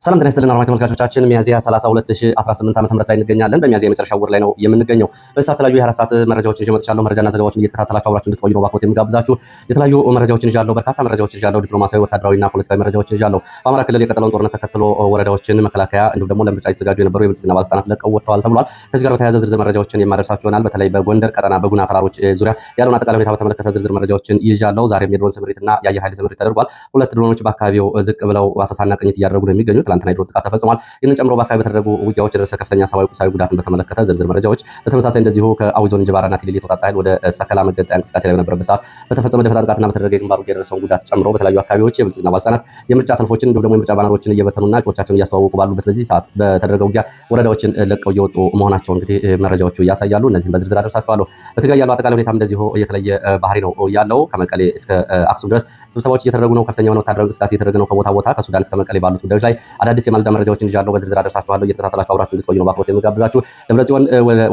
ሰላም ጤና ይስጥልን አድማጭ ተመልካቾቻችን ሚያዝያ 30 2018 ዓ.ም ላይ እንገኛለን። በሚያዝያ የመጨረሻው ወር ላይ ነው የምንገኘው። በዚህ ሰዓት የተለያዩ የ24 ሰዓት መረጃዎችን ይዤ መጥቻለሁ። መረጃና ዘገባዎችን እየተከታተላችሁ አብራችሁ እንድትቆዩ ነው በአክብሮት የምጋብዛችሁ። የተለያዩ መረጃዎችን ይዣለሁ፣ በርካታ መረጃዎችን ይዣለሁ። ዲፕሎማሲያዊ፣ ወታደራዊና ፖለቲካዊ መረጃዎችን ይዣለሁ። በአማራ ክልል የቀጠለውን ጦርነት ተከትሎ ወረዳዎችን መከላከያ እንዲሁም ደግሞ ለምርጫ የተዘጋጁ የነበሩ የብልጽግና ባለስልጣናት ለቀው ወጥተዋል ተብሏል። ከዚህ ጋር በተያያዘ ዝርዝር መረጃዎችን የማደርሳችሁ ይሆናል። በተለይ በጎንደር ቀጠና በጉና ተራሮች ዙሪያ ያለውን አጠቃላይ ሁኔታ በተመለከተ ዝርዝር መረጃዎችን ይዣለሁ። ዛሬም የድሮን ስምሪትና የአየር ኃይል ስምሪት ተደርጓል። ሁለት ድሮኖች በአካባቢው ዝቅ ብለው አሰሳና ቅኝት እያደረጉ ነው የሚገኙት። ትናንትና የድሮን ጥቃት ተፈጽሟል። ይህንን ጨምሮ በአካባቢ በተደረጉ ውጊያዎች የደረሰ ከፍተኛ ሰብአዊ ቁሳዊ ጉዳትን በተመለከተ ዝርዝር መረጃዎች፣ በተመሳሳይ እንደዚሁ ከአዊ ዞን እንጅባራና ቲሊሊ የተወጣጣ ኃይል ወደ ሰከላ መገንጠያ እንቅስቃሴ ላይ በነበረበት ሰዓት በተፈጸመ ደፈጣ ጥቃትና በተደረገ የግንባር ውጊያ የደረሰውን ጉዳት ጨምሮ በተለያዩ አካባቢዎች የብልጽግና ባለስልጣናት የምርጫ ሰልፎችን እንዲሁም ደግሞ የምርጫ ባነሮችን እየበተኑና እጩዎቻቸውን እያስተዋወቁ ባሉበት በዚህ ሰዓት በተደረገው ውጊያ ወረዳዎችን ለቀው እየወጡ መሆናቸው እንግዲህ መረጃዎቹ ያሳያሉ። እነዚህም በዝርዝር አደርሳችኋለሁ። በትግራይ ያለው አጠቃላይ ሁኔታም እንደዚሁ የተለየ ባህሪ ነው ያለው። ከመቀሌ እስከ አክሱም ድረስ ስብሰባዎች እየተደረጉ ነው። ከፍተኛ የሆነ ወታደራዊ እንቅስቃሴ እየተደረገ ነው ከቦታ ቦታ። ከሱዳን እስከ መቀሌ ባሉት ጉዳዮች ላይ አዳዲስ የማለዳ መረጃዎችን ይዣለሁ፣ በዝርዝር አደርሳችኋለሁ። እየተከታተላችሁ አብራችሁ እንድትቆዩ ነው በአክብሮት የምጋብዛችሁ። ደብረጽዮን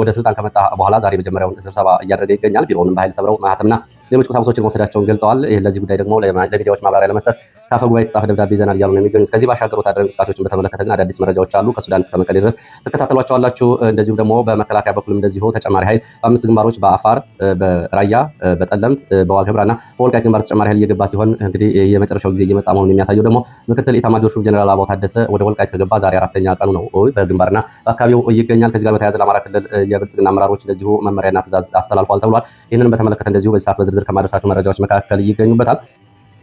ወደ ስልጣን ከመጣ በኋላ ዛሬ መጀመሪያውን ስብሰባ እያደረገ ይገኛል። ቢሮውንም በኃይል ሰብረው ማህተምና ሌሎች ቁሳቁሶችን መውሰዳቸውን ገልጸዋል። ለዚህ ጉዳይ ደግሞ ለሚዲያዎች ማብራሪያ ለመስጠት ከአፈ ጉባኤ የተጻፈ ደብዳቤ ይዘናል እያሉ ነው የሚገኙት። ከዚህ ባሻገር ወታደራዊ እንቅስቃሴዎችን በተመለከተ ግን አዳዲስ መረጃዎች አሉ። ከሱዳን እስከ መቀሌ ድረስ ትከታተሏቸዋላችሁ። እንደዚሁም ደግሞ በመከላከያ በኩልም እንደዚሁ ተጨማሪ ኃይል በአምስት ግንባሮች በአፋር፣ በራያ፣ በጠለምት፣ በዋግ ኽምራና በወልቃይት ግንባር ተጨማሪ ኃይል እየገባ ሲሆን እንግዲህ የመጨረሻው ጊዜ እየመጣ መሆኑን የሚያሳየው ደግሞ ምክትል ኢታማዦር ሹም ጀነራል አበባው ታደሰ ወደ ወልቃይት ከገባ ዛሬ 4ኛ ቀኑ ነው። በግንባርና በአካባቢው ይገኛል። ከዚህ ጋር በተያያዘ ለአማራ ክልል የብልጽግና አመራሮች እንደዚሁ መመሪያና ትእዛዝ አስተላልፏል ተብሏል። ይህንን በተመለከተ እንደዚሁ በዚህ ሰዓት በዝርዝር ከማድረሳቸው መረጃዎች መካከል ይገኙበታል።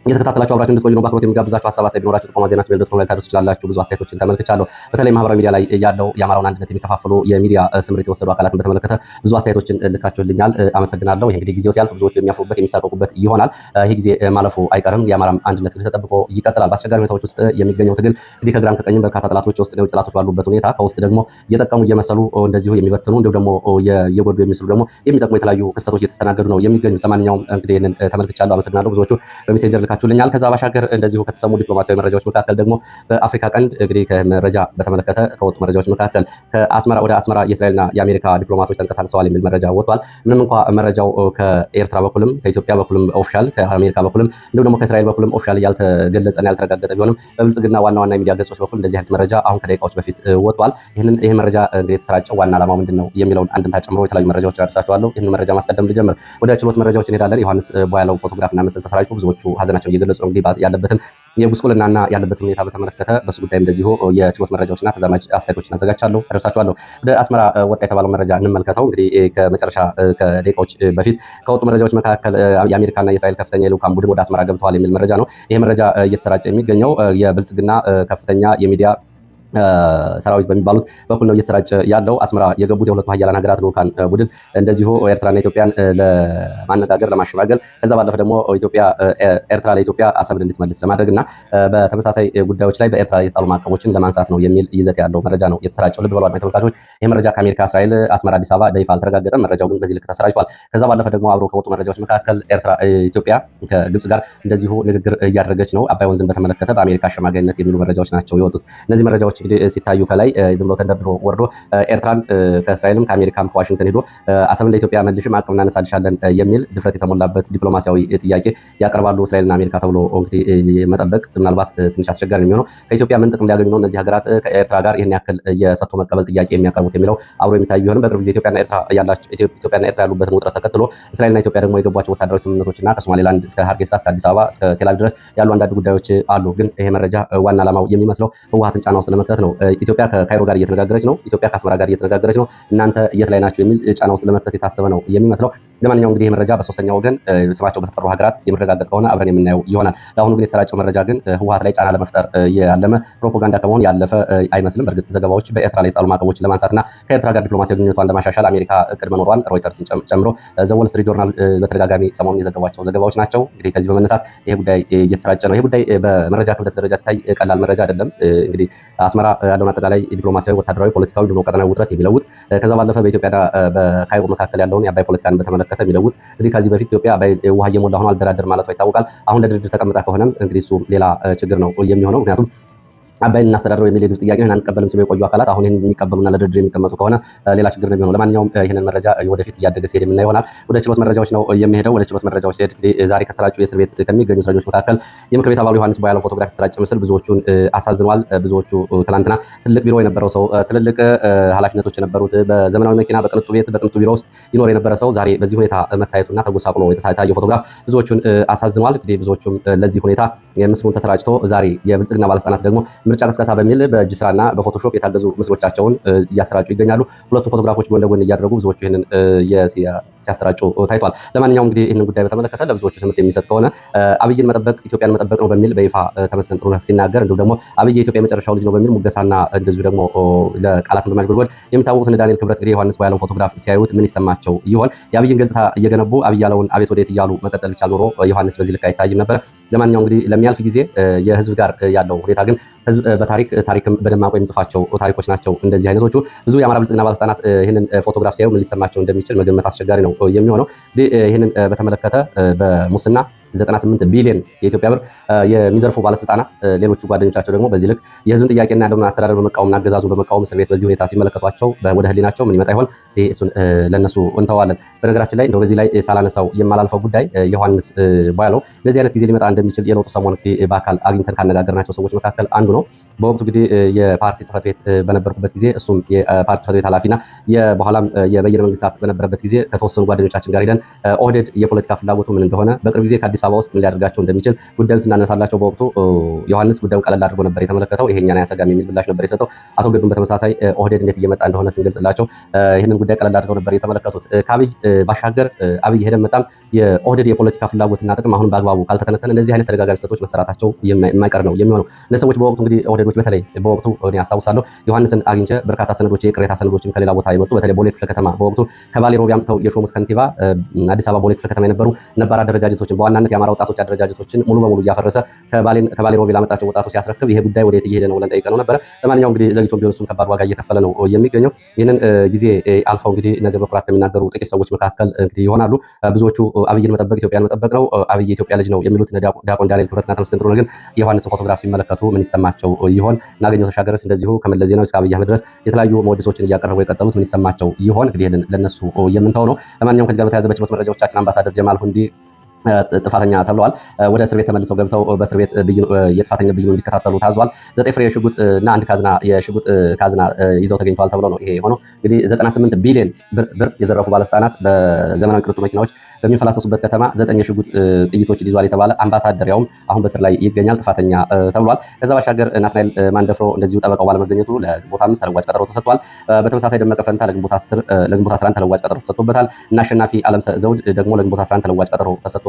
እየተከታተላችሁ አብራችሁ እንድትቆዩ ነው በአክብሮት የምጋብዛችሁ። ሀሳብ አስተያየት ቢኖራችሁ ጥቆማ ዜናችሁ ሜል.ኮም ላይ ታደርሱ ትችላላችሁ። ብዙ አስተያየቶችን ተመልክቻለሁ። በተለይ ማህበራዊ ሚዲያ ላይ ያለው የአማራውን አንድነት የሚከፋፍሉ የሚዲያ ስምሪት የወሰዱ አካላትን በተመለከተ ብዙ አስተያየቶችን ልካችሁልኛል፣ አመሰግናለሁ። ይህ እንግዲህ ጊዜው ሲያልፍ ብዙዎቹ የሚያፍሩበት የሚሳቀቁበት ይሆናል። ይህ ጊዜ ማለፉ አይቀርም። የአማራ አንድነት ግን ተጠብቆ ይቀጥላል። በአስቸጋሪ ሁኔታዎች ውስጥ የሚገኘው ትግል እንግዲህ ከግራም ከቀኝም በርካታ ጠላቶች ውስጥ የውጭ ጠላቶች ባሉበት ሁኔታ ከውስጥ ደግሞ እየጠቀሙ እየመሰሉ እንደዚሁ የሚበትኑ እንዲሁም ደግሞ እየጎዱ የሚስሉ ደግሞ የሚጠቅሙ የተለያዩ ክስተቶች እየተስተናገዱ ነው የሚገኙት። ለማንኛውም እንግዲህ ይህንን ተመልክቻለሁ፣ አመሰግናለሁ። ብዙዎቹ በሜሴንጀር ልካችሁልኛል። ከዛ ባሻገር እንደዚሁ ከተሰሙ ዲፕሎማሲያዊ መረጃዎች መካከል ደግሞ በአፍሪካ ቀንድ እንግዲህ ከመረጃ በተመለከተ ከወጡ መረጃዎች መካከል ከአስመራ ወደ አስመራ የእስራኤልና የአሜሪካ ዲፕሎማቶች ተንቀሳቅሰዋል የሚል መረጃ ወጥቷል። ምንም እንኳ መረጃው ከኤርትራ በኩልም ከኢትዮጵያ በኩልም ኦፊሻል ከአሜሪካ በኩልም እንዲሁም ደግሞ ከእስራኤል በኩልም ኦፊሻል ያልተገለጸና ያልተረጋገጠ ቢሆንም በብልጽግና ዋና የሚዲያ ገጾች በኩል እንደዚህ አይነት መረጃ አሁን ከደቂቃዎች በፊት ወጥቷል። ይህ መረጃ እንግዲህ የተሰራጨው ዋና ዓላማው ምንድነው የሚለውን አንድምታ ጨምሮ የተለያዩ መረጃዎች ያደርሳችኋለሁ። ይህን መረጃ ማስቀደም ልጀምር። ወደ ችሎት መረጃዎች እንሄዳለን። ዮሐንስ ቧያለው ፎቶግራፍና ምስል ተሰራጭቶ ብዙዎቹ ሀዘናቸውን እየገለጹ ነው እንግዲህ ያለበትን የጉስቁልናና ያለበትን ሁኔታ በተመለከተ በሱ ጉዳይም እንደዚሁ የችሎት መረጃዎችና ተዛማጅ አስተያየቶችን አዘጋጅቻለሁ፣ አደርሳችኋለሁ። ወደ አስመራ ወጣ የተባለው መረጃ እንመልከተው። እንግዲህ ከመጨረሻ ከደቂቃዎች በፊት ከወጡ መረጃዎች መካከል የአሜሪካና የእስራኤል ከፍተኛ የልዑካን ቡድን ወደ አስመራ ገብተዋል የሚል መረጃ ነው። ይሄ መረጃ እየተሰራጨ የሚገኘው የብልጽግና ከፍተኛ የሚዲያ ሰራዊት በሚባሉት በኩል ነው እየተሰራጨ ያለው። አስመራ የገቡት የሁለቱ ሀያላን ሀገራት ልዑካን ቡድን እንደዚሁ ኤርትራና ኢትዮጵያን ለማነጋገር ለማሸማገል፣ ከዛ ባለፈ ደግሞ ኤርትራ ለኢትዮጵያ አሰብን እንድትመልስ ለማድረግና በተመሳሳይ ጉዳዮች ላይ በኤርትራ ላይ የተጣሉ ማዕቀቦችን ለማንሳት ነው የሚል ይዘት ያለው መረጃ ነው የተሰራጨው። ልብ በሉ አድማጭ ተመልካቾች፣ ይህ መረጃ ከአሜሪካ፣ እስራኤል፣ አስመራ፣ አዲስ አበባ በይፋ አልተረጋገጠም። መረጃው ግን በዚህ ልክ ተሰራጭቷል። ከዛ ባለፈ ደግሞ አብሮ ከወጡ መረጃዎች መካከል ኢትዮጵያ ከግብጽ ጋር እንደዚሁ ንግግር እያደረገች ነው አባይ ወንዝን በተመለከተ በአሜሪካ አሸማጋይነት የሚሉ መረጃዎች ናቸው የወጡት። እነዚህ መረጃዎች እንግዲህ ሲታዩ ከላይ ዝም ብሎ ተንደርድሮ ወርዶ ኤርትራን ከእስራኤልም ከአሜሪካም ከዋሽንግተን ሄዶ አሰብን ለኢትዮጵያ መልሽም አቅም እናነሳልሻለን የሚል ድፍረት የተሞላበት ዲፕሎማሲያዊ ጥያቄ ያቀርባሉ እስራኤልና አሜሪካ ተብሎ እንግዲህ መጠበቅ ምናልባት ትንሽ አስቸጋሪ ነው የሚሆነው። ከኢትዮጵያ ምን ጥቅም ሊያገኙ ነው እነዚህ ሀገራት ከኤርትራ ጋር ይህን ያክል የሰጥቶ መቀበል ጥያቄ የሚያቀርቡት የሚለው አብሮ የሚታይ ቢሆንም በቅርብ ጊዜ ኢትዮጵያና ኤርትራ ያሉበትን ውጥረት ተከትሎ እስራኤልና ኢትዮጵያ ደግሞ የገቧቸው ወታደራዊ ስምምነቶችና ከሶማሌላንድ እስከ ሀርጌሳ እስከ አዲስ አበባ እስከ ቴል አቪቭ ድረስ ያሉ አንዳንድ ጉዳዮች አሉ። ግን ይሄ መረጃ ዋና ዓላማው የሚመስለው ህወሓትን ጫና ውስጥ ለመክተት ነው። ኢትዮጵያ ከካይሮ ጋር እየተነጋገረች ነው። ኢትዮጵያ ከአስመራ ጋር እየተነጋገረች ነው። እናንተ የት ላይ ናችሁ የሚል ጫና ውስጥ ለመክተት የታሰበ ነው የሚመስለው። ለማንኛውም እንግዲህ መረጃ በሶስተኛ ወገን ስማቸው በተጠሩ ሀገራት የሚረጋገጥ ከሆነ አብረን የምናየው ይሆናል። ለአሁኑ ግን የተሰራጨው መረጃ ግን ህወሓት ላይ ጫና ለመፍጠር ያለመ ፕሮፓጋንዳ ከመሆን ያለፈ አይመስልም። በእርግጥ ዘገባዎች በኤርትራ ላይ የጣሉ ማዕቀቦችን ለማንሳትና ከኤርትራ ጋር ዲፕሎማሲያዊ ግንኙነቷን ለማሻሻል አሜሪካ እቅድ መኖሯን ሮይተርስን ጨምሮ ዘ ዎል ስትሪት ጆርናል በተደጋጋሚ ሰሞኑን የዘገቧቸው ዘገባዎች ናቸው። እንግዲህ ከዚህ በመነሳት ይሄ ጉዳይ እየተሰራጨ ነው። ይሄ ጉዳይ በመረጃ ክብደት ደረጃ ሲታይ ቀላል መረጃ አይደለም። እንግዲህ አስመራ ያለውን አጠቃላይ ዲፕሎማሲያዊ፣ ወታደራዊ፣ ፖለቲካዊ እንዲሁም ቀጠናዊ ውጥረት የሚለውጥ ከዛ ባለፈ በኢትዮጵያና በካይሮ መካከል ያለውን የአባይ ፖለቲካን በተመለከተ የሚለውጥ እንግዲህ ከዚህ በፊት ኢትዮጵያ አባይ ውሃ እየሞላ ሆኖ አልደራደር ማለቷ ይታወቃል። አሁን ለድርድር ተቀምጣ ከሆነም እንግዲህ እሱ ሌላ ችግር ነው የሚሆነው። ምክንያቱም አባይን እናስተዳድረው የሚል የግብጽ ጥያቄ አንቀበልም ሲሉ የቆዩ አካላት አሁን ይህን የሚቀበሉና ለድርድር የሚቀመጡ ከሆነ ሌላ ችግር ነው የሚሆነው። ለማንኛውም ይህንን መረጃ ወደፊት እያደገ ሲሄድ የምናየው ይሆናል። ወደ ችሎት መረጃዎች ነው የሚሄደው። ወደ ችሎት መረጃዎች ሲሄድ እንግዲህ ዛሬ ከስራጩ የእስር ቤት ከሚገኙ እስረኞች መካከል የምክር ቤት አባሉ ዮሐንስ ቦያለው ፎቶግራፍ የተሰራጨ ምስል ብዙዎቹን አሳዝኗል። ብዙዎቹ ትናንትና ትልቅ ቢሮ የነበረው ሰው፣ ትልልቅ ኃላፊነቶች የነበሩት፣ በዘመናዊ መኪና በቅንጡ ቤት በቅንጡ ቢሮ ውስጥ ይኖር የነበረ ሰው ዛሬ በዚህ ሁኔታ መታየቱና ተጎሳቅሎ የታየው ፎቶግራፍ ብዙዎቹን አሳዝኗል። እንግዲህ ብዙዎቹም ለዚህ ሁኔታ ምስሉን ተሰራጭቶ ዛሬ የብልጽግና ባለስልጣናት ደግሞ ምርጫ ቅስቀሳ በሚል በእጅ ስራና በፎቶሾፕ የታገዙ ምስሎቻቸውን እያሰራጩ ይገኛሉ። ሁለቱ ፎቶግራፎች ጎን ለጎን እያደረጉ ብዙዎቹ ይህንን ሲያሰራጩ ታይቷል። ለማንኛውም እንግዲህ ይህንን ጉዳይ በተመለከተ ለብዙዎቹ ትምህርት የሚሰጥ ከሆነ አብይን መጠበቅ ኢትዮጵያን መጠበቅ ነው በሚል በይፋ ተመስገን ጥሩነህ ሲናገር፣ እንዲሁም ደግሞ አብይ የኢትዮጵያ የመጨረሻው ልጅ ነው በሚል ሙገሳና እንደዚሁ ደግሞ ለቃላት በማሽጎድጎድ የሚታወቁት ዳንኤል ክብረት እንግዲህ ዮሐንስ ቦያለውን ፎቶግራፍ ሲያዩት ምን ይሰማቸው ይሆን? የአብይን ገጽታ እየገነቡ አብይ ያለውን አቤት ወዴት እያሉ መቀጠል ብቻ ኖሮ ዮሐንስ በዚህ ልክ አይታይም ነበር። ለማንኛውም እንግዲህ ለሚያልፍ ጊዜ የህዝብ ጋር ያለው ሁኔታ ግን ህዝብ ታሪክም በደማቁ የሚጽፋቸው ታሪኮች ናቸው። እንደዚህ አይነቶቹ ብዙ የአማራ ብልጽግና ባለስልጣናት ይህንን ፎቶግራፍ ሲያዩ ምን ሊሰማቸው እንደሚችል መገመት አስቸጋሪ ነው የሚሆነው። ይህንን በተመለከተ በሙስና 98 ቢሊዮን የኢትዮጵያ ብር የሚዘርፉ ባለስልጣናት ሌሎቹ ጓደኞቻቸው ደግሞ በዚህ ልክ የህዝብን ጥያቄና ያለውን አስተዳደር በመቃወምና አገዛዙን በመቃወም እስር ቤት በዚህ ሁኔታ ሲመለከቷቸው ወደ ህሊናቸው ምን ይመጣ ይሆን? እሱን ለነሱ እንተዋለን። በነገራችን ላይ እንደው በዚህ ላይ ሳላነሳው የማላልፈው ጉዳይ ዮሐንስ ቦያለው ለዚህ አይነት ጊዜ ሊመጣ እንደሚችል የለውጡ ሰሞን በአካል አግኝተን ካነጋገርናቸው ሰዎች መካከል አንዱ ነው። በወቅቱ እንግዲህ የፓርቲ ጽህፈት ቤት በነበርኩበት ጊዜ እሱም የፓርቲ ጽህፈት ቤት ኃላፊና በኋላም የበየነ መንግስታት በነበረበት ጊዜ ከተወሰኑ ጓደኞቻችን ጋር ሄደን ኦህዴድ የፖለቲካ ፍላጎቱ ምን እንደሆነ በቅርብ ጊዜ ከአዲስ አበባ ውስጥ ምን ሊያደርጋቸው እንደሚችል ጉዳዩን ስናነሳላቸው በወቅቱ ዮሐንስ ጉዳዩን ቀለል አድርጎ ነበር የተመለከተው። ይሄኛን አያሰጋም የሚል ምላሽ ነበር የሰጠው። አቶ ገዱም በተመሳሳይ ኦህዴድ እንዴት እየመጣ እንደሆነ ስንገልጽላቸው ይህንን ጉዳይ ቀለል አድርገው ነበር የተመለከቱት። ከአብይ ባሻገር አብይ ሄደን መጣም የኦህዴድ የፖለቲካ ፍላጎትና ጥቅም አሁን በአግባቡ ካልተተነተነ እንደዚህ አይነት ተደጋጋሚ ስህተቶች መሰራታቸው የማይቀር ነው የሚሆነው። እነዚህ ሰዎች በወቅቱ እንግዲህ ኦህዴዶች በተለይ በወቅቱ እኔ አስታውሳለሁ ዮሐንስን አግኝቼ በርካታ ሰነዶች የቅሬታ ሰነዶችም ከሌላ ቦታ የመጡ በተለይ ቦሌ ክፍለ ከተማ በወቅቱ ከባሌ ሮቢ አምጥተው የሾሙት ከንቲባ አዲስ አበባ ቦሌ ክፍለ ከተማ የነበሩ ነባር አደረጃጀቶችን በዋናነት የአማራ ወጣቶች አደረጃጀቶችን ሙሉ በሙሉ እያፈረሰ ከባሌ ሮቢ ላመጣቸው ወጣቶች ሲያስረክብ ይሄ ጉዳይ ወዴት እየሄደ ነው ብለን ጠይቀነው ነበረ። ለማንኛውም እንግዲህ ዘግይቶም ቢሆን እሱም ከባድ ዋጋ እየከፈለ ነው የሚገኘው። ይህንን ጊዜ አልፈው እንግዲህ ነገ በኩራት ከሚናገሩ ጥቂት ሰዎች መካከል እንግዲህ ይሆናሉ። ብዙዎቹ አብይን መጠበቅ ኢትዮጵያን መጠበቅ ነው፣ አብይ የኢትዮጵያ ልጅ ነው የሚሉት ዲያቆን ዳንኤል ክብረትና ተመስገን ጥሩነህ ግን የዮሐንስ ፎቶግራፍ ሲመለከቱ ምን ይሰማቸው ይሆን? እናገኘው ተሻገረስ እንደዚሁ ከመለስ ዜናዊ እስከ አብይ አህመድ ድረስ የተለያዩ መወድሶችን እያቀረቡ የቀጠሉት ምን ይሰማቸው ይሆን? እንግዲህ ለነሱ የምንተው ነው። ለማንኛውም ከዚህ ጋር በተያያዘ በችሎት መረጃዎቻችን አምባሳደር ጀማል ሁንዲ ጥፋተኛ ተብለዋል። ወደ እስር ቤት ተመልሰው ገብተው በእስር ቤት የጥፋተኛ ብይኑ እንዲከታተሉ ታዟል። 9 ፍሬ የሽጉጥ እና አንድ ካዝና የሽጉጥ ካዝና ይዘው ተገኝተዋል ተብሎ ነው ይሄ የሆነው። እንግዲህ 98 ቢሊዮን ብር የዘረፉ ባለስልጣናት በዘመናዊ ቅንጡ መኪናዎች በሚንፈላሰሱበት ከተማ 9 የሽጉጥ ጥይቶችን ይዟል የተባለ አምባሳደር ያውም አሁን በእስር ላይ ይገኛል፣ ጥፋተኛ ተብሏል። ከዛ ባሻገር ናትናኤል ማንደፍሮ እንደዚሁ ጠበቃው ባለመገኘቱ ለግንቦት 5 ተለዋጭ ቀጠሮ ተሰጥቷል። በተመሳሳይ ደመቀ ፈንታ ለግንቦት 11 ተለዋጭ ቀጠሮ ተሰጥቶበታል እና አሸናፊ አለም ዘውድ ደግሞ ለግንቦት 11 ተለዋጭ ቀጠሮ ተሰጥቶባቸዋል።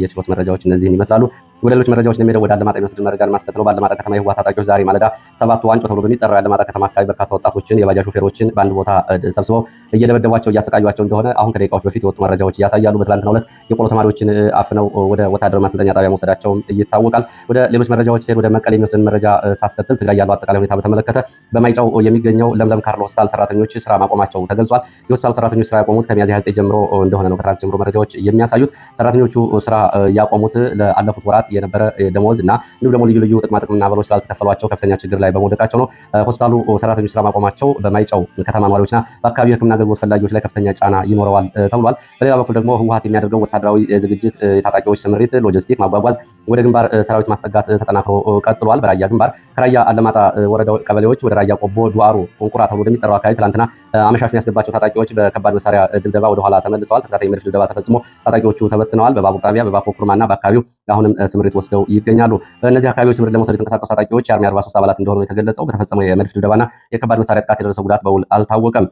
የችሎት መረጃዎች እነዚህን ይመስላሉ። ወደ ሌሎች መረጃዎች እንደሚሄደው ወደ አለማጣ የሚወስድ መረጃን ማስከተለው በአለማጣ ከተማ የህወሓት ታጣቂዎች ዛሬ ማለዳ 7 ዋንጮ ተብሎ በሚጠራው የአለማጣ ከተማ አካባቢ በርካታ ወጣቶችን የባጃጅ ሾፌሮችን በአንድ ቦታ ሰብስበው እየደበደቧቸው እያሰቃዩቸው እንደሆነ አሁን ከደቂቃዎች በፊት የወጡ መረጃዎች ያሳያሉ። በትላንትናው ዕለት የቆሎ ተማሪዎችን አፍነው ወደ ወታደራዊ ማሰልጠኛ ጣቢያ መውሰዳቸውም ይታወቃል። ወደ ሌሎች መረጃዎች ሲሄድ ወደ መቀሌ የሚወስድ መረጃ ሳስከትል ትግራይ ያለው አጠቃላይ ሁኔታ በተመለከተ በማይጨው የሚገኘው ለምለም ካርሎ ሆስፒታል ሰራተኞች ስራ ማቆማቸው ተገልጿል። የሆስፒታል ሰራተኞች ስራ ያቆሙት ከሚያዝያ 29 ጀምሮ እንደሆነ ነው ከትናንት ጀምሮ መረጃዎች የሚያሳዩት። ሰራተኞቹ ስራ ያቆሙት ለአለፉት ወራት የነበረ ደሞዝ እና እንዲሁም ደግሞ ልዩ ልዩ ጥቅማጥቅምና አበሎች ስላልተከፈሏቸው ከፍተኛ ችግር ላይ በመውደቃቸው ነው። ሆስፒታሉ ሰራተኞች ስራ ማቆማቸው በማይጨው ከተማ ነዋሪዎችና በአካባቢው የሕክምና አገልግሎት ፈላጊዎች ላይ ከፍተኛ ጫና ይኖረዋል ተብሏል። በሌላ በኩል ደግሞ ህወሓት የሚያደርገው ወታደራዊ ዝግጅት፣ የታጣቂዎች ስምሪት፣ ሎጂስቲክ ማጓጓዝ፣ ወደ ግንባር ሰራዊት ማስጠጋት ተጠናክሮ ቀጥሏል። በራያ ግንባር ከራያ አለማጣ ወረዳ ቀበሌዎች ወደ ራያ ቆቦ ዱአሩ ቁንቁራ ተብሎ ወደሚጠራው አካባቢ ትላንትና አመሻሹን ያስገባቸው ታጣቂዎች በከባድ መሳሪያ ድብደባ ወደኋላ ተመልሰዋል። ተከታታይ መድፍ ድብደባ ተፈጽሞ ታጣቂዎቹ ተበትነዋል። በባቡር ጣቢያ በባኮ ኩርማና በአካባቢው አሁንም ስምሪት ወስደው ይገኛሉ። በእነዚህ አካባቢዎች ስምሪት ለመውሰድ የተንቀሳቀሱ ታጣቂዎች የአርሚ 43 አባላት እንደሆኑ የተገለጸው በተፈጸመው የመድፍ ድብደባና የከባድ መሳሪያ ጥቃት የደረሰው ጉዳት በውል አልታወቀም።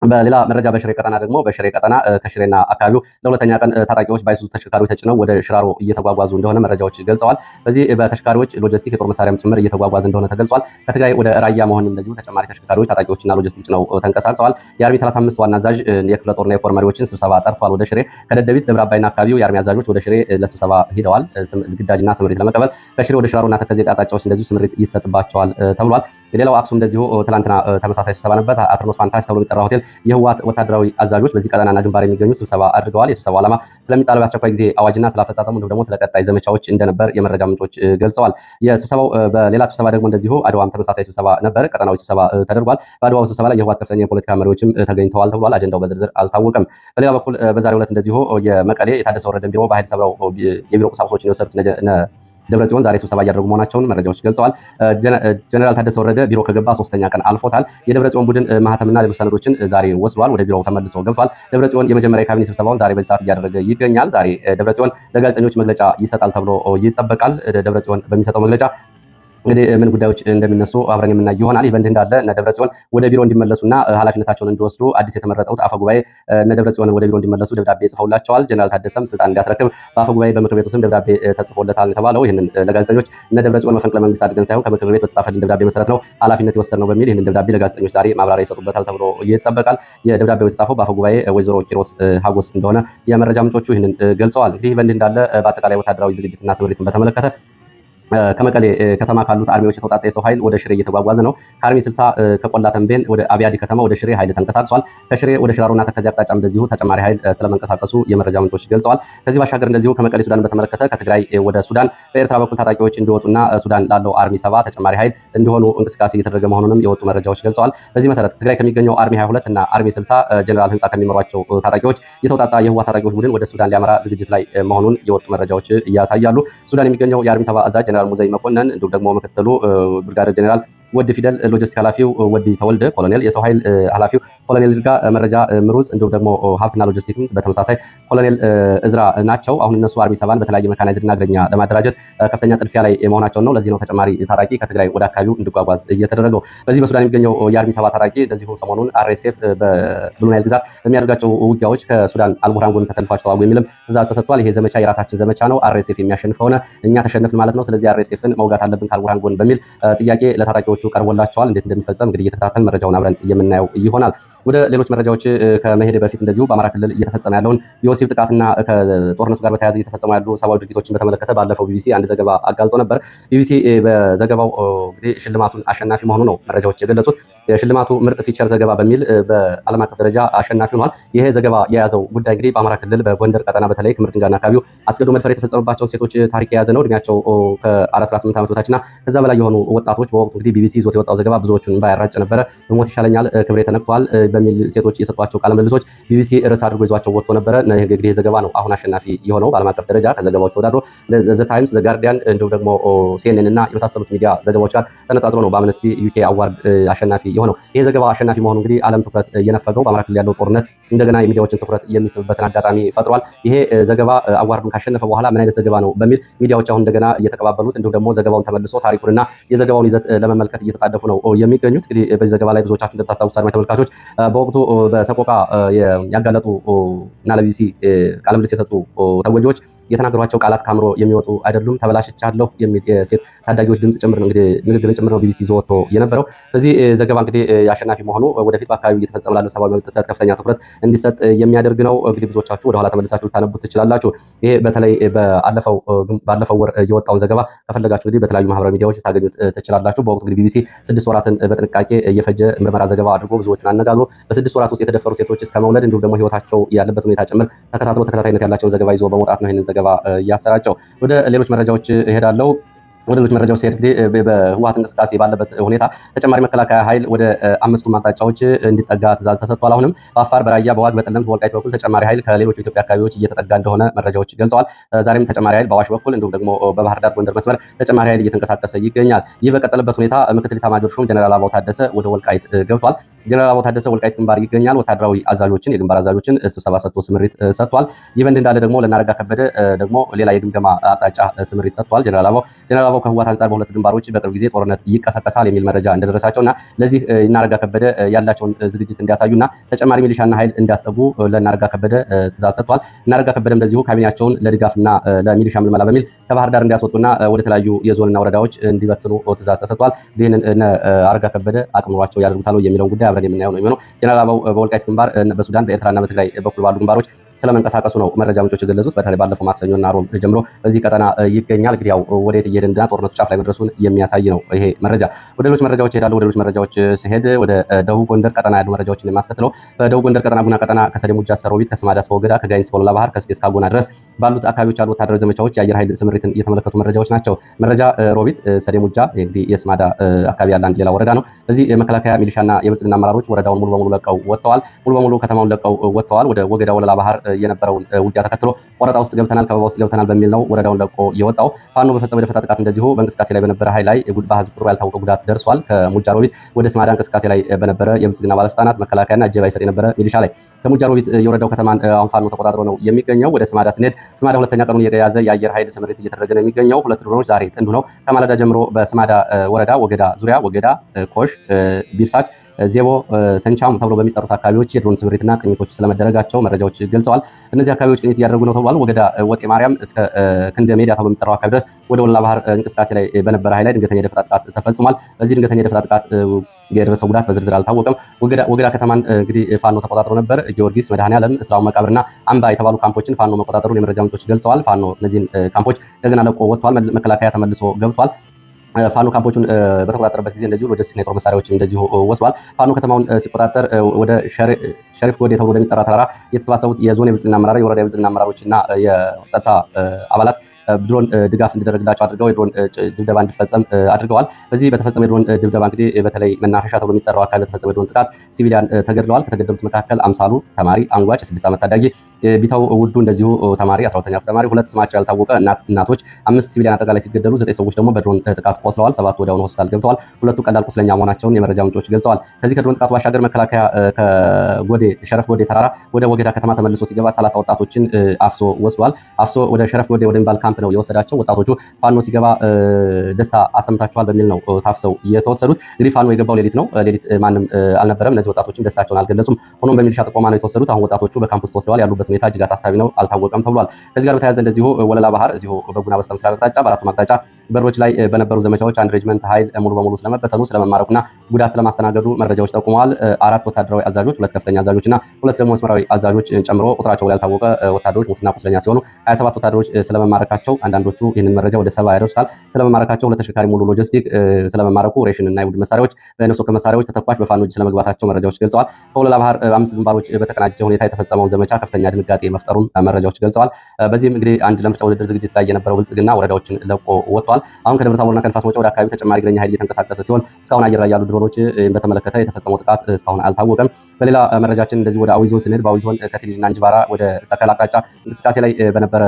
በሌላ መረጃ በሽሬ ቀጠና ደግሞ በሽሬ ቀጠና ከሽሬና አካባቢው ለሁለተኛ ቀን ታጣቂዎች ባይሱዙ ተሽከርካሪዎች ተጭነው ወደ ሽራሮ እየተጓጓዙ እንደሆነ መረጃዎች ገልጸዋል። በዚህ በተሽከርካሪዎች ሎጂስቲክ የጦር መሳሪያም ጭምር እየተጓጓዘ እንደሆነ ተገልጿል። ከትግራይ ወደ ራያ መሆንም እንደዚሁ ተጨማሪ ተሽከርካሪዎች ታጣቂዎችና ሎጂስቲክ ጭነው ተንቀሳቅሰዋል። የአርሚ 35 ዋና አዛዥ የክፍለ ጦርና የኮር መሪዎችን ስብሰባ ጠርቷል። ወደ ሽሬ ከደደቢት ደብረ አባይና አካባቢው የአርሚ አዛዦች ወደ ሽሬ ለስብሰባ ሄደዋል። ግዳጅና ስምሪት ለመቀበል ከሽሬ ወደ ሽራሮና ተከዜ አቅጣጫዎች እንደዚሁ ስምሪት ይሰጥባቸዋል ተብሏል። ሌላው አክሱም እንደዚሁ ትላንትና ተመሳሳይ ስብሰባ ነበር። አትርኖስ ፋንታሲ ተብሎ የሚጠራው ሆቴል የህወሓት ወታደራዊ አዛዦች በዚህ ቀጠናና ግንባር የሚገኙ ስብሰባ አድርገዋል። የስብሰባው ዓላማ ስለሚጣለው የአስቸኳይ ጊዜ አዋጅና ስላፈጻጸሙ እንዲሁም ደግሞ ስለ ቀጣይ ዘመቻዎች እንደነበር የመረጃ ምንጮች ገልጸዋል። የስብሰባው በሌላ ስብሰባ ደግሞ እንደዚሁ አድዋም ተመሳሳይ ስብሰባ ነበር። ቀጠናዊ ስብሰባ ተደርጓል። በአድዋው ስብሰባ ላይ የህወሓት ከፍተኛ የፖለቲካ መሪዎችም ተገኝተዋል ተብሏል። አጀንዳው በዝርዝር አልታወቀም። በሌላ በኩል በዛሬው ዕለት እንደዚሁ የመቀሌ የታደሰ ወረደን ቢሮ በኃይል ሰብረው የቢሮ ቁሳቁሶችን የወሰዱት ደብረጽዮን ዛሬ ስብሰባ እያደረጉ መሆናቸውን መረጃዎች ገልጸዋል። ጀነራል ታደሰ ወረደ ቢሮ ከገባ 3ኛ ቀን አልፎታል። የደብረጽዮን ቡድን ማህተምና ሌሎች ሰነዶችን ዛሬ ወስዷል። ወደ ቢሮው ተመልሶ ገብቷል። ደብረጽዮን የመጀመሪያ የካቢኔ ስብሰባውን ዛሬ በዚህ ሰዓት እያደረገ ይገኛል። ዛሬ ደብረጽዮን ለጋዜጠኞች መግለጫ ይሰጣል ተብሎ ይጠበቃል። ደብረጽዮን በሚሰጠው መግለጫ እንግዲህ ምን ጉዳዮች እንደሚነሱ አብረን የምናይ ይሆናል። ይህ በእንዲህ እንዳለ እነ ደብረጽዮን ወደ ቢሮ እንዲመለሱና ኃላፊነታቸውን እንዲወስዱ አዲስ የተመረጠው አፈ ጉባኤ እነ ደብረጽዮን ወደ ቢሮ እንዲመለሱ ደብዳቤ ጽፈውላቸዋል። ጀነራል ታደሰም ስልጣን እንዲያስረክብ በአፈ ጉባኤ በምክር ቤቱ ስም ደብዳቤ ተጽፎለታል የተባለው ይህንን ለጋዜጠኞች እነ ደብረጽዮን መፈንቅለ መንግስት አድርገን ሳይሆን ከምክር ቤት በተጻፈልን ደብዳቤ መሰረት ነው ኃላፊነት የወሰድነው በሚል ይህንን ደብዳቤ ለጋዜጠኞች ዛሬ ማብራሪያ ይሰጡበታል ተብሎ ይጠበቃል። የደብዳቤው የተጻፈው በአፈ ጉባኤ ወይዘሮ ኪሮስ ሀጎስ እንደሆነ የመረጃ ምንጮቹ ይህንን ገልጸዋል። እንግዲህ በእንዲህ እንዳለ በአጠቃላይ ወታደራዊ ዝግጅትና ስምሪትን በተመለከተ ከመቀሌ ከተማ ካሉት አርሚዎች የተውጣጣ የሰው ኃይል ወደ ሽሬ እየተጓጓዘ ነው። ከአርሚ 60 ከቆላ ተንቤን ወደ አብያዲ ከተማ ወደ ሽሬ ኃይል ተንቀሳቅሷል። ከሽሬ ወደ ሽራሮና ተከዜ አቅጣጫም እንደዚሁ ተጨማሪ ኃይል ስለመንቀሳቀሱ የመረጃ ምንጮች ገልጸዋል። ከዚህ ባሻገር እንደዚሁ ከመቀሌ ሱዳን በተመለከተ ከትግራይ ወደ ሱዳን በኤርትራ በኩል ታጣቂዎች እንዲወጡና ሱዳን ላለው አርሚ 70 ተጨማሪ ኃይል እንዲሆኑ እንቅስቃሴ እየተደረገ መሆኑንም የወጡ መረጃዎች ገልጸዋል። በዚህ መሰረት ትግራይ ከሚገኘው አርሚ 22 እና አርሚ 60 ጀነራል ህንጻ ከሚመሯቸው ታጣቂዎች የተውጣጣ የህወሓት ታጣቂዎች ቡድን ወደ ሱዳን ሊያመራ ዝግጅት ላይ መሆኑን የወጡ መረጃዎች ያሳያሉ። ሱዳን የሚገኘው የአርሚ 70 አዛዥ ጀነራል ሙዘይ መኮንን እንዲሁም ደግሞ ምክትሉ ብርጋዴር ጀነራል ወዲ ፊደል፣ ሎጂስቲክ ኃላፊው ወዲ ተወልደ፣ ኮሎኔል የሰው ኃይል ኃላፊው ኮሎኔል ድርጋ መረጃ ምሩጽ፣ እንዲሁም ደግሞ ሀብትና ሎጂስቲክ በተመሳሳይ ኮሎኔል እዝራ ናቸው። አሁን እነሱ አርሚ 70 በተለያየ መካናይዝድ እና እግረኛ ለማደራጀት ከፍተኛ ጥድፊያ ላይ መሆናቸው ነው። ለዚህ ነው ተጨማሪ ታጣቂ ከትግራይ ወደ አካባቢው እንዲጓጓዝ እየተደረገው። በዚህ በሱዳን የሚገኘው የአርሚ 70 ታጣቂ እንደዚሁ ሰሞኑን አርኤስኤፍ በብሉ ናይል ግዛት በሚያደርጋቸው ውጊያዎች ከሱዳን አልቡርሃን ጎን ተሰልፋችሁ ተዋጉ የሚልም ትእዛዝ ተሰጥቷል። ይሄ ዘመቻ የራሳችን ዘመቻ ነው፣ አርኤስኤፍ የሚያሸንፍ ከሆነ እኛ ተሸነፍን ማለት ነው። ስለዚህ አርኤስኤፍን መውጋት አለብን ከአልቡርሃን ጎን በሚል ጥያቄ ለታጣቂዎቹ ቀርቦላቸዋል። እንዴት እንደሚፈጸም እንግዲህ እየተከታተልን መረጃውን አብረን የምናየው ይሆናል። ወደ ሌሎች መረጃዎች ከመሄድ በፊት እንደዚሁ በአማራ ክልል እየተፈጸመ ያለውን የወሲብ ጥቃትና ከጦርነቱ ጋር በተያያዘ እየተፈጸሙ ያሉ ሰብአዊ ድርጊቶችን በተመለከተ ባለፈው ቢቢሲ አንድ ዘገባ አጋልጦ ነበር። ቢቢሲ በዘገባው እንግዲህ ሽልማቱን አሸናፊ መሆኑ ነው መረጃዎች የገለጹት። የሽልማቱ ምርጥ ፊቸር ዘገባ በሚል በዓለም አቀፍ ደረጃ አሸናፊ ሆኗል። ይሄ ዘገባ የያዘው ጉዳይ እንግዲህ በአማራ ክልል በጎንደር ቀጠና በተለይ ክምር ድንጋይና አካባቢው አስገድዶ መድፈር የተፈጸመባቸውን ሴቶች ታሪክ የያዘ ነው። እድሜያቸው ከ18 ዓመት በታችና ከዛ በላይ የሆኑ ወጣቶች በወቅቱ እንግዲህ ቢቢሲ ይዞት የወጣው ዘገባ ብዙዎቹን ባያራጭ ነበረ። በሞት ይሻለኛል፣ ክብሬ ተነክቷል በሚል ሴቶች የሰጧቸው ቃለ መልሶች ቢቢሲ ርዕስ አድርጎ ይዟቸው ወጥቶ ነበረ። እንግዲህ ዘገባ ነው አሁን አሸናፊ የሆነው በዓለም አቀፍ ደረጃ ከዘገባዎች ተወዳድሮ ዘ ታይምስ፣ ዘ ጋርዲያን እንዲሁም ደግሞ ሲኤንኤን እና የመሳሰሉት ሚዲያ ዘገባዎች ጋር ተነጻጽሮ ነው በአምነስቲ ዩኬ አዋርድ አሸናፊ የሆነው። ይሄ ዘገባ አሸናፊ መሆኑ እንግዲህ ዓለም ትኩረት እየነፈገው በአማራ ክልል ያለው ጦርነት እንደገና የሚዲያዎችን ትኩረት የሚስብበትን አጋጣሚ ፈጥሯል። ይሄ ዘገባ አዋርዱን ካሸነፈ በኋላ ምን አይነት ዘገባ ነው በሚል ሚዲያዎች አሁን እንደገና እየተቀባበሉት እንዲሁም ደግሞ ዘገባውን ተመልሶ ታሪኩንና የዘገባውን ይዘት ለመመልከት እየተጣደፉ ነው የሚገኙት። እንግዲህ በዚህ ዘገባ ላይ ብዙዎቻችሁ እንደምታስታውሱ አድማጭ ተመልካቾች በወቅቱ በሰቆቃ ያጋለጡ እና ለቢቢሲ ቃለ ምልልስ የሰጡ ተጎጂዎች የተናገሯቸው ቃላት ካምሮ የሚወጡ አይደሉም። ተበላሽቻለሁ የሚል የሴት ታዳጊዎች ድምጽ ጭምር ነው እንግዲህ ንግግርን ጭምር ነው ቢቢሲ ይዞ ወጥቶ የነበረው። በዚህ ዘገባ እንግዲህ አሸናፊ መሆኑ ወደፊት በአካባቢው እየተፈጸመ ላለው ሰብአዊ መብት ጥሰት ከፍተኛ ትኩረት እንዲሰጥ የሚያደርግ ነው። እንግዲህ ብዙዎቻችሁ ወደኋላ ተመልሳችሁ ልታነቡት ትችላላችሁ። ይሄ በተለይ ባለፈው ወር የወጣውን ዘገባ ከፈለጋችሁ እንግዲህ በተለያዩ ማህበራዊ ሚዲያዎች ታገኙት ትችላላችሁ። በወቅቱ እንግዲህ ቢቢሲ 6 ወራትን በጥንቃቄ እየፈጀ ምርመራ ዘገባ አድርጎ ብዙዎችን አነጋግሮ በ6 ወራት ውስጥ የተደፈሩ ሴቶች እስከ መውለድ እንዲሁም ደግሞ ህይወታቸው ያለበት ሁኔታ ጭምር ተከታትሎ ተከታታይነት ያላቸውን ዘገባ ይዞ በመውጣት ነው ይህንን ዘገባ ያሰራጨው። ወደ ሌሎች መረጃዎች እሄዳለሁ። ወደ ሌሎች መረጃዎች ሲሄድ እንግዲህ በህወሓት እንቅስቃሴ ባለበት ሁኔታ ተጨማሪ መከላከያ ኃይል ወደ 5ቱም አቅጣጫዎች እንዲጠጋ ትእዛዝ ተሰጥቷል። አሁንም በአፋር፣ በራያ፣ በዋግ፣ በጠለምት፣ በወልቃይት በኩል ተጨማሪ ኃይል ከሌሎች የኢትዮጵያ አካባቢዎች እየተጠጋ እንደሆነ መረጃዎች ገልጸዋል። ዛሬም ተጨማሪ ኃይል በአዋሽ በኩል እንዲሁም ደግሞ በባህር ዳር ጎንደር መስመር ተጨማሪ ኃይል እየተንቀሳቀሰ ይገኛል። ይህ በቀጠለበት ሁኔታ ምክትል ኤታማዦር ሹም ጀነራል አበባው ታደሰ ወደ ወልቃይት ገብቷል። ጀነራል አበባው ታደሰ ወልቃይት ግንባር ይገኛል። ወታደራዊ አዛዦችን የግንባር አዛዦችን ስብሰባ ሰጥቶ ስምሪት ሰጥቷል። ይህ በእንዲህ እንዳለ ደግሞ ለናረጋ ከበደ ደግሞ ሌላ የግምገማ አቅጣጫ ስምሪት ሰጥቷል። ጀነራል አበባው ከህወሓት አንጻር በሁለት ግንባሮች በቅርብ ጊዜ ጦርነት ይቀሰቀሳል የሚል መረጃ እንደደረሳቸውና ለዚህ እናረጋ ከበደ ያላቸውን ዝግጅት እንዲያሳዩና ተጨማሪ ሚሊሻና ኃይል እንዲያስጠጉ ለናረጋ ከበደ ትእዛዝ ሰጥቷል። እናረጋ ከበደም እንደዚሁ ካቢኔያቸውን ለድጋፍና ለሚሊሻ ምልመላ በሚል ከባህር ዳር እንዲያስወጡና ወደ ተለያዩ የዞንና ወረዳዎች እንዲበትኑ ትእዛዝ ተሰጥቷል። ይህንን አረጋ ከበደ አቅም ኖሯቸው ያደርጉታል የሚለውን ጉዳይ አብረን የምናየው ነው የሚሆነው። ጀነራል አበባው በወልቃይት ግንባር በሱዳን በኤርትራና በትግራይ በኩል ባሉ ግንባሮች ስለመንቀሳቀሱ ነው መረጃ ምንጮች የገለጹት። በተለይ ባለፈው ማክሰኞና ሮብ ጀምሮ በዚህ ቀጠና ይገኛል። እንግዲህ ያው ወዴት እየሄድንና ጦርነቱ ጫፍ ላይ መድረሱን የሚያሳይ ነው ይሄ መረጃ። ወደ ሌሎች መረጃዎች ይሄዳሉ። ወደ ሌሎች መረጃዎች ሲሄድ ወደ ደቡብ ጎንደር ቀጠና ያሉ መረጃዎችን የሚያስከትለው በደቡብ ጎንደር ቀጠና ጉና ቀጠና ከሰዴ ሙጃ እስከ ሮቢት፣ ከስማዳ እስከ ወገዳ፣ ከጋይንት እስከ ወለላ ባህር፣ ከስቴ እስከ አጎና ድረስ ባሉት አካባቢዎች ያሉ ወታደራዊ ዘመቻዎች የአየር ኃይል ስምሪትን እየተመለከቱ መረጃዎች ናቸው። መረጃ ሮቢት፣ ሰዴ ሙጃ እንግዲህ የስማዳ አካባቢ ያለ አንድ ሌላ ወረዳ ነው። እዚህ የመከላከያ ሚሊሻና የብልጽግና አመራሮች ወረዳውን ሙሉ በሙሉ ለቀው ወጥተዋል። ሙሉ በሙሉ ከተማውን ለቀው ወጥተዋል። ወደ ወገዳ ወለላ ባህር የነበረውን ውጊያ ተከትሎ ቆረጣ ውስጥ ገብተናል፣ ከበባ ውስጥ ገብተናል በሚል ነው ወረዳውን ለቆ የወጣው። ፋኖ በፈጸመ የደፈጣ ጥቃት እንደዚሁ በእንቅስቃሴ ላይ በነበረ ኃይል ላይ በህዝብ ቁጥሩ ያልታወቀ ጉዳት ደርሷል። ከሙጃ ሮቢት ወደ ስማዳ እንቅስቃሴ ላይ በነበረ የብልጽግና ባለስልጣናት መከላከያና እጀባ ይሰጥ የነበረ ሚሊሻ ላይ ከሙጃ ሮቢት የወረዳው ከተማን አሁን ፋኖ ተቆጣጥሮ ነው የሚገኘው። ወደ ስማዳ ስንሄድ ስማዳ ሁለተኛ ቀኑን የያዘ የአየር ኃይል ስምሪት እየተደረገ ነው የሚገኘው። ሁለት ድሮኖች ዛሬ ጥንዱ ነው ከማለዳ ጀምሮ በስማዳ ወረዳ ወገዳ ዙሪያ ወገዳ፣ ኮሽ፣ ቢርሳች፣ ዜቦ፣ ሰንቻም ተብሎ በሚጠሩት አካባቢዎች የድሮን ስምሪትና ቅኝቶች ስለመደረጋቸው መረጃዎች ገልጸዋል። እነዚህ አካባቢዎች ቅኝት እያደረጉ ነው ተብሏል። ወገዳ ወጤ ማርያም እስከ ክንደ ሜዳ ተብሎ በሚጠራው አካባቢ ድረስ ወደ ወለላ ባህር እንቅስቃሴ ላይ በነበረ ኃይል ላይ ድንገተኛ የደፈጣ ጥቃት ተፈጽሟል። በዚህ ድንገተኛ የደፈጣ ጥቃት የደረሰው ጉዳት በዝርዝር አልታወቀም። ወገዳ ከተማን እንግዲህ ፋኖ ተቆጣጥሮ ነበር። ጊዮርጊስ፣ መድኃኔዓለም፣ እስራው መቃብርና አምባ የተባሉ ካምፖችን ፋኖ መቆጣጠሩን የመረጃ ምንጮች ገልጸዋል። ፋኖ እነዚህን ካምፖች እንደገና ለቆ ወጥቷል። መከላከያ ተመልሶ ገብቷል። ፋኖ ካምፖቹን በተቆጣጠረበት ጊዜ እንደዚሁ ሎጂስቲክና የጦር መሳሪያዎችን እንደዚሁ ወስዷል። ፋኖ ከተማውን ሲቆጣጠር ወደ ሸሪፍ ጎዴ ተብሎ ወደሚጠራ ተራራ የተሰባሰቡት የዞን የብልጽግና አመራር፣ የወረዳ የብልጽግና አመራሮችና የጸጥታ አባላት ድሮን ድጋፍ እንዲደረግላቸው አድርገው የድሮን ድብደባ እንዲፈጸም አድርገዋል። በዚህ በተፈጸመ የድሮን ድብደባ እንግዲህ በተለይ መናፈሻ ተብሎ የሚጠራው አካባቢ በተፈጸመ የድሮን ጥቃት ሲቪሊያን ተገድለዋል። ከተገደሉት መካከል አምሳሉ ተማሪ አንጓች የ6 ዓመት ታዳጊ፣ ቢታው ውዱ እንደዚሁ ተማሪ 12ኛ ክፍል ተማሪ፣ ሁለት ስማቸው ያልታወቀ እናቶች፣ 5 ሲቪሊያን አጠቃላይ ሲገደሉ 9 ሰዎች ደግሞ በድሮን ጥቃት ቆስለዋል። 7 ወዲያውኑ ሆስፒታል ገብተዋል። ሁለቱ ቀላል ቁስለኛ መሆናቸውን የመረጃ ምንጮች ገልጸዋል። ከዚህ ከድሮን ጥቃቱ ባሻገር መከላከያ ከጎዴ ሸረፍ ጎዴ ተራራ ወደ ወገዳ ከተማ ተመልሶ ሲገባ 30 ወጣቶችን አፍሶ ወስዷል። አፍሶ ወደ ሸረፍ ጎዴ ወደሚባል ካምፕ ነው የወሰዳቸው። ወጣቶቹ ፋኖ ሲገባ ደስታ አሰምታቸዋል በሚል ነው ታፍሰው የተወሰዱት። እንግዲህ ፋኖ የገባው ሌሊት ነው። ሌሊት ማንም አልነበረም። እነዚህ ወጣቶችም ደስታቸውን አልገለጹም። ሆኖም በሚሊሻ ጥቆማ ነው የተወሰዱት። አሁን ወጣቶቹ በካምፕ ውስጥ ተወስደዋል። ያሉበት ሁኔታ እጅግ አሳሳቢ ነው፣ አልታወቀም ተብሏል። ከዚህ ጋር በተያያዘ እንደዚሁ ወለላ ባህር እዚሁ በጉና በስተ ምስራቅ አቅጣጫ በአራቱም አቅጣጫ በሮች ላይ በነበሩ ዘመቻዎች አንድ ሬጅመንት ኃይል ሙሉ በሙሉ ስለመበተኑ ስለመማረኩና ጉዳት ስለማስተናገዱ መረጃዎች ጠቁመዋል። 4 ወታደራዊ አዛዦች፣ 2 ከፍተኛ አዛዦች እና 2 ደግሞ መስመራዊ አዛዦች ጨምሮ ቁጥራቸው ያልታወቀ ወታደሮች ሙትና ቁስለኛ ሲሆኑ 27 ወታደሮች ስለመማረካቸው አንዳንዶቹ ይህንን መረጃ ወደ 70 ያደርሱታል። ስለመማረካቸው 2 ተሽከርካሪ ሙሉ ሎጂስቲክ ስለመማረኩ ሬሽን እና የቡድን መሳሪያዎች፣ ነፍስ ወከፍ መሳሪያዎች ተተኳሽ በፋኖ እጅ ስለመግባታቸው መረጃዎች ገልጸዋል። ከወለላ ባህር 5 ግንባሮች በተቀናጀ ሁኔታ የተፈጸመው ዘመቻ ከፍተኛ ድንጋጤ መፍጠሩን መረጃዎች ገልጸዋል። በዚህም እንግዲህ አንድ ለምርጫ ውድድር ዝግጅት ላይ የነበረው ብልጽግና ወረዳዎችን ለቆ ወጥቷል። አሁን ከደብረ ታቦርና ከንፋስ መውጫ ወደ አካባቢ ተጨማሪ እግረኛ ኃይል እየተንቀሳቀሰ ሲሆን እስካሁን አየር ላይ ያሉ ድሮኖች በተመለከተ የተፈጸመው ጥቃት እስካሁን አልታወቀም። በሌላ መረጃችን እንደዚህ ወደ አዊ ዞን ስንሄድ በአዊ ዞን ከቲሊና እንጅባራ ወደ ሰከላ አቅጣጫ እንቅስቃሴ ላይ በነበረ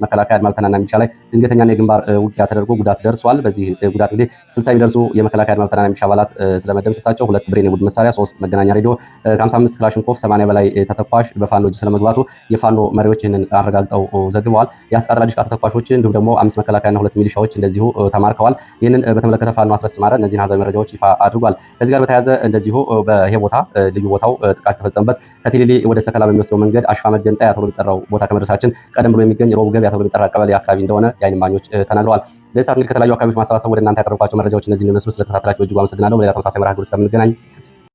መከላከያ አድማ ብተናና ሚሊሻ ላይ ድንገተኛና የግንባር ውጊያ ተደርጎ ጉዳት ደርሷል። በዚህ ጉዳት እንግዲህ 60 የሚደርሱ የመከላከያ አድማ ብተናና ሚሊሻ አባላት ስለመደምሰሳቸው 2 ብሬን የቡድን መሳሪያ፣ 3 መገናኛ ሬዲዮ፣ ከ55 ክላሽንኮቭ 80 በላይ ተተኳሽ በፋኖ እጅ ስለመግባቱ የፋኖ መሪዎች ይህንን አረጋግጠው ዘግበዋል። የአስቃጥላ ዲሽቃ ተተኳሾች እንዲሁም ደግሞ 5 መከላከያና 2 ሚሊሻዎች እንደዚሁ ተማርከዋል። ይህንን በተመለከተ ፋኖ አስረስ ማረ እነዚህን ሀዛዊ መረጃዎች ይፋ አድርጓል። ከዚህ ጋር በተያያዘ እንደዚሁ በይሄ ቦታ ልዩ ቦታው ጥቃት ተፈጸመበት ከቲሊሊ ወደ ሰከላ በሚወስደው መንገድ አሽፋ መገንጠያ ተብሎ የሚጠራው ቦታ ከመድረሳችን ቀደም ብሎ የሚገኝ ሮብ ገበያ ተብሎ የሚጠራ ቀበሌ አካባቢ እንደሆነ የዓይን እማኞች ተናግረዋል። ለዚህ ሰዓት እንግዲህ ከተለያዩ አካባቢዎች ማሰባሰብ ወደ እናንተ ያቀርብኳቸው መረጃዎች እነዚህን የሚመስሉ። ስለተከታተላችሁ እጅጉ አመሰግናለሁ። በሌላ ተመሳሳይ መርሃ ግብር እስከምንገናኝ